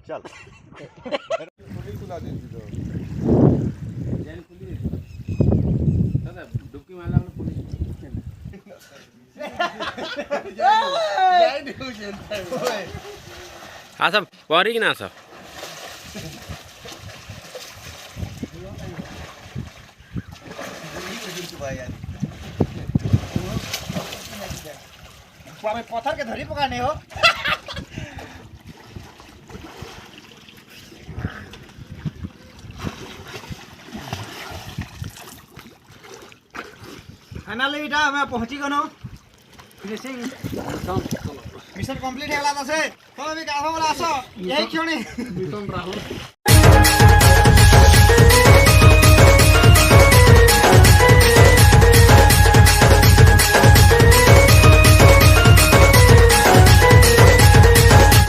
चल डुबकी मारला पुलिस हाँ सब पहरी कि ना सब पत्थर के धरी पकाने हो फाइनली इटा हमें पहुंची गनो फिनिशिंग मिशन कंप्लीट है वाला से तो अभी का वाला आसो यही क्यों नहीं मिशन राहुल